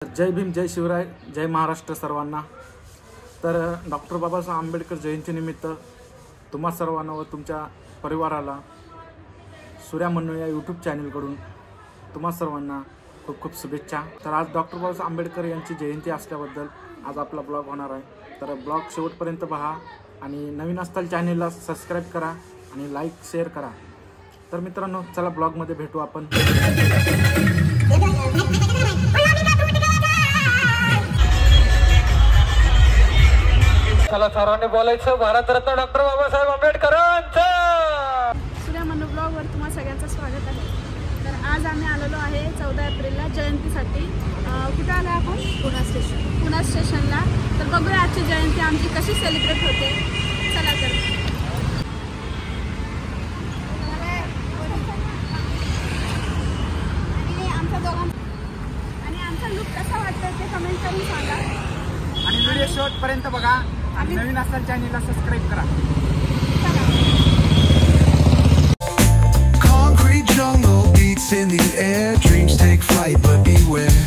जय भीम, जय शिवराय, जय महाराष्ट्र सर्वांना। तर डॉक्टर बाबासाहेब आंबेडकर जयंतीनिमित्त तुम्हा सर्वांना व तुमच्या परिवाराला सूर्या म्हणू या यूट्यूब चॅनलकडून तुम्हा सर्वांना खूप खूप शुभेच्छा। तर आज डॉक्टर बाबासाहेब आंबेडकर यांची जयंती असल्याबद्दल आज आपला ब्लॉग होणार आहे। तर ब्लॉग शेवटपर्यंत पहा आणि नवीन असताल चॅनलला सबस्क्राईब करा आणि लाईक शेअर करा। तर मित्रांनो, चला ब्लॉगमध्ये भेटू आपण। चला सर्वांनी बोलायचं भारतरत्न डॉक्टर बाबासाहेब आंबेडकरांचं। सूर्या म्हणू ब्लॉगवर तुम्हा सगळ्यांचं स्वागत आहे। तर आज आम्ही आलेलो आहे 14 एप्रिलला जयंतीसाठी। कुठे आलो आपण? पुणा स्टेशनला। तर बघूया आजची जयंती आमची कशी सेलिब्रेट होते। चला तर आणि आमचा लुक कसा वाटतोय ते कमेंट करून सांगा आणि व्हिडिओ शेवटपर्यंत बघा आणि नवीन असताल चॅनलला सबस्क्राईब करा। Concrete jungle beats in the air, dreams take flight but beware.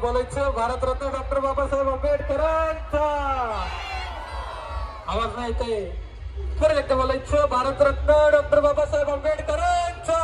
बोलायचं भारतरत्न डॉक्टर बाबासाहेब आंबेडकरांचा। आवाज नाही येते, परत एकदा बोलायचं भारतरत्न डॉक्टर बाबासाहेब आंबेडकरांचा।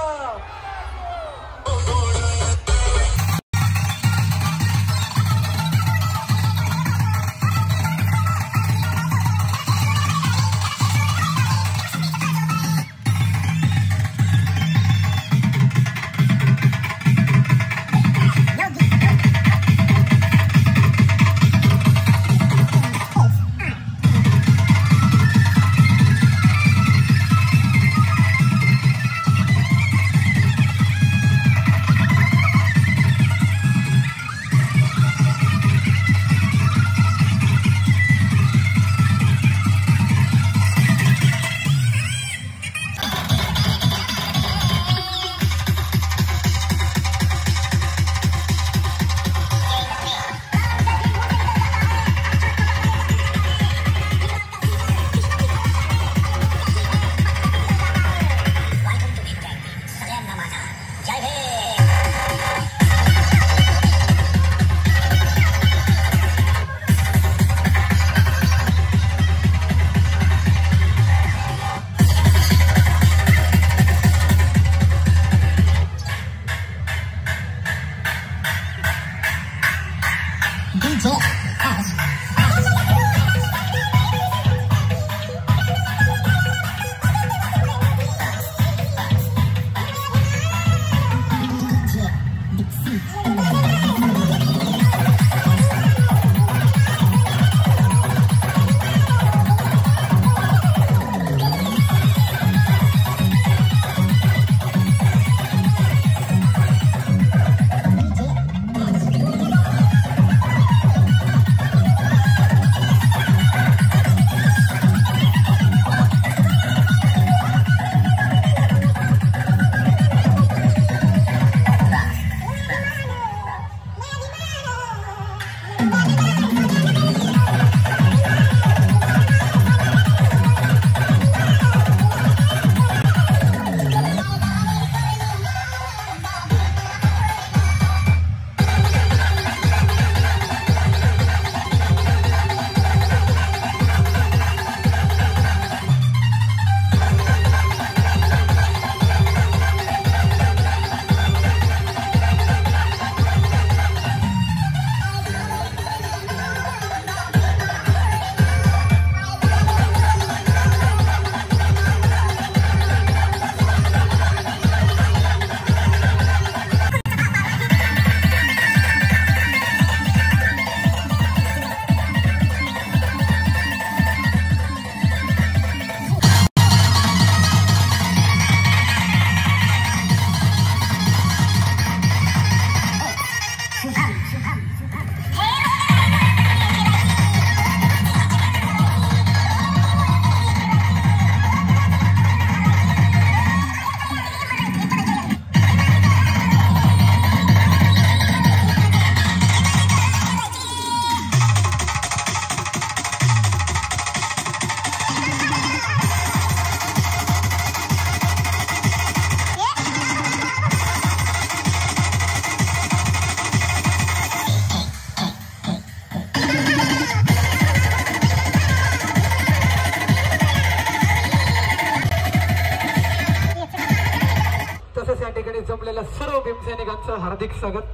या ठिकाणी जमलेल्या सर्व भीमसैनिकांचं हार्दिक स्वागत.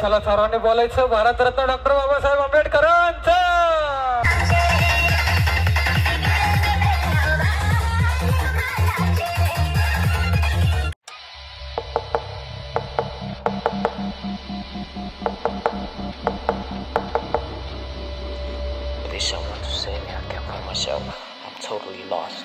चला सर्वांनी बोलायचं भारतरत्न डॉक्टर बाबासाहेब आंबेडकरांचं. They shall want to save me, I can't find myself. I'm totally lost.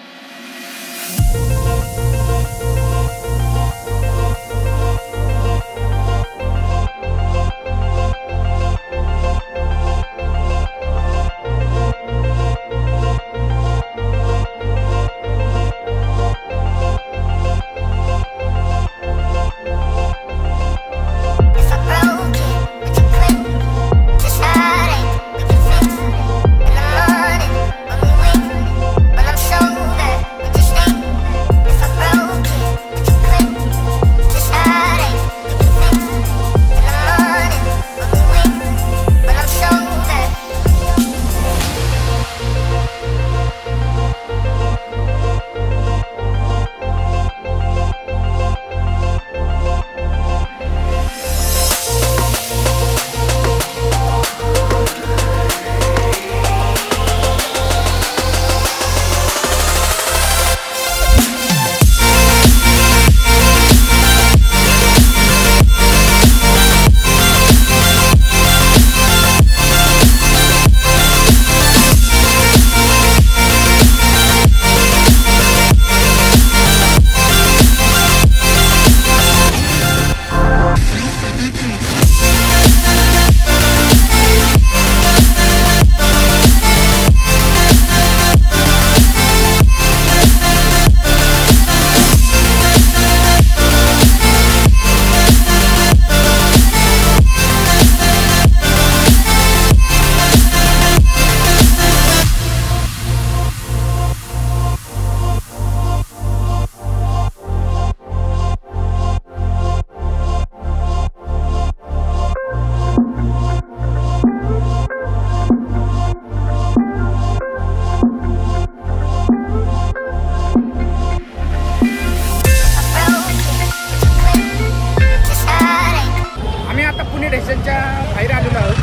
बाहेर आलेलो आहोत.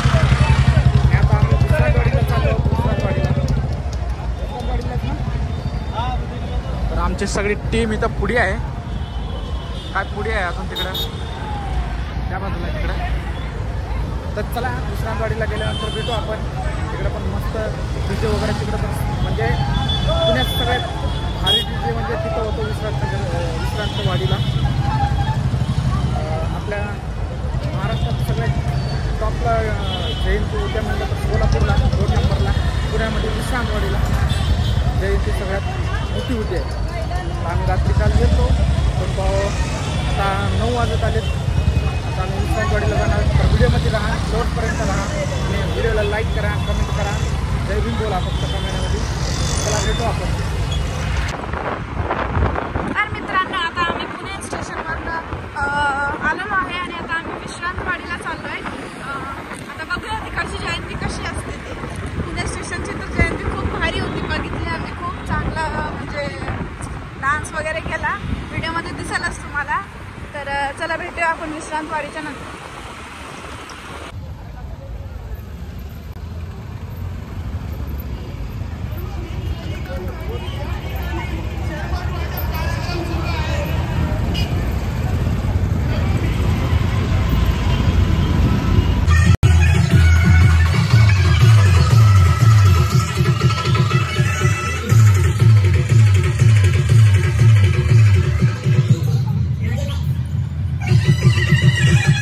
आता आम्ही दुसऱ्यावाडीला चाललो आहोत. तर आमची सगळी टीम इथं पुढे आहे. काय पुढे आहे अजून तिकडं त्या बाजूला तिकडं. तर चला दुसऱ्यावाडीला गेल्यानंतर भेटू आपण. तिकडे पण मस्त डीजे वगैरे तिकडं पण म्हणजे पुण्यात सगळ्यात भारी डीजे म्हणजे तिथं होतो विश्रांतवाडीला. आपल्या महाराष्ट्रात सगळ्यात टॉपला जयंती उद्या म्हणलं तर सोलापूरला 2 नंबरला, पुण्यामध्ये विश्रांतवाडीला जयंती सगळ्यात मोठी होती आहे. आम्ही रात्री काल गेलो पण आता 9 वाजत आलेत. आता आम्ही विश्रांतवाडीला जाणार. तर व्हिडिओमध्ये राहा, शेवटपर्यंत राहा आणि व्हिडिओला लाईक करा, कमेंट करा. जय भीम बोला फक्त कमेंटमध्ये. चला भेटू आपण. तर मित्रांनो आता आम्ही पुणे स्टेशनवरनं आलेलो आहे आणि आता आम्ही विश्रांतवाडीला चाललो आहे. आता बघूया तिकडची जयंती कशी असते ते. पुणे स्टेशनची तर जयंती खूप भारी होती, बघितली आम्ही. खूप चांगला म्हणजे डान्स वगैरे केला, व्हिडिओमध्ये दिसेलच तुम्हाला. तर चला भेटूया आपण विश्रांतवाडीच्या नंतर. Yeah.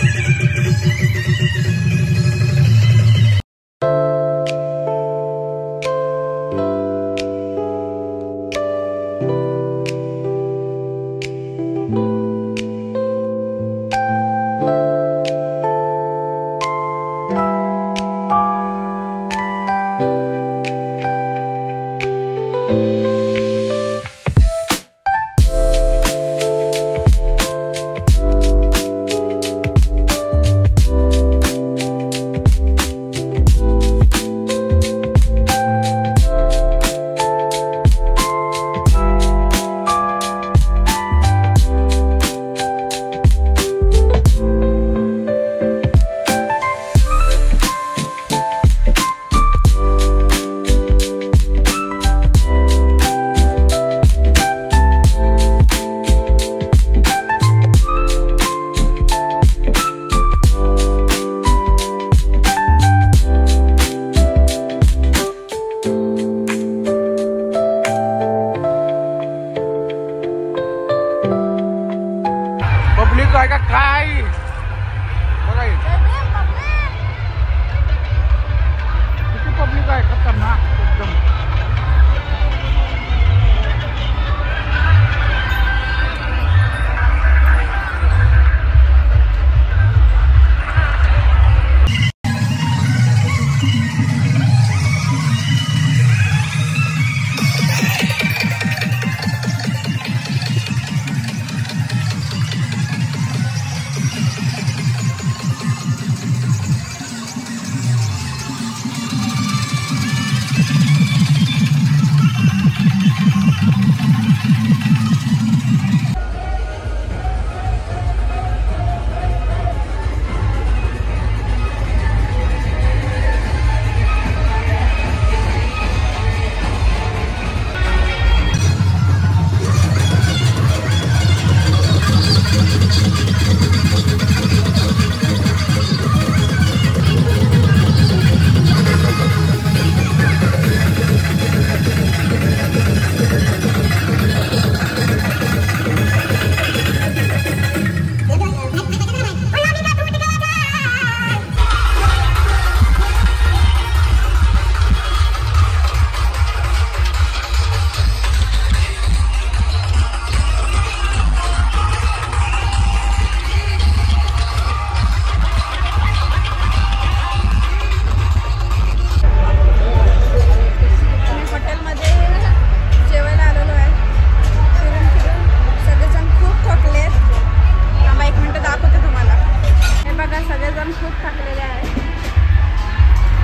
पण खूप थकलेले आहे.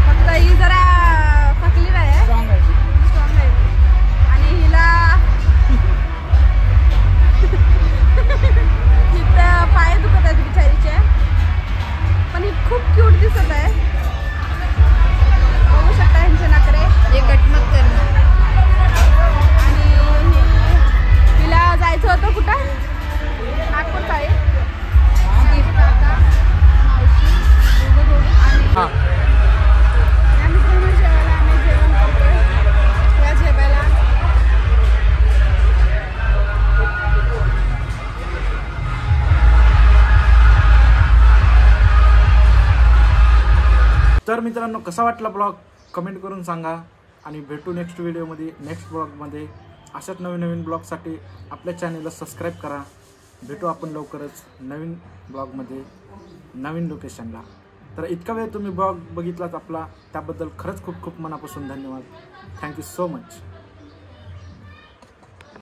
फक्त ही जरा थकली आहे, स्ट्रॉंग आहे. आणि हिला इथं पाय दुखत आहेत बिचारीचे, पण ही खूप क्यूट दिसत आहे. बघू शकता ह्यांचे नखरे, हे कटमट करणं. आणि हिला जायचं होतं कुठं, नागपूर साईड. काका, मावशी, आणि आम्ही पूर्ण जेवायला, आम्ही जेवण करतोय या जेवायला. तर मित्रांनो, कसा वाटला ब्लॉग कमेंट करून सांगा. आणि भेटू नेक्स्ट व्हिडिओमध्ये, नेक्स्ट ब्लॉगमध्ये. अशाच नवीन नवीन ब्लॉगसाठी आपल्या चॅनलला सबस्क्राईब करा. भेटू आपण लवकरच नवीन ब्लॉगमध्ये, नवीन लोकेशनला. तर इतका वेळ तुम्ही ब्लॉग बघितलात आपला, त्याबद्दल खरंच खूप खूप मनापासून धन्यवाद. Thank you so much.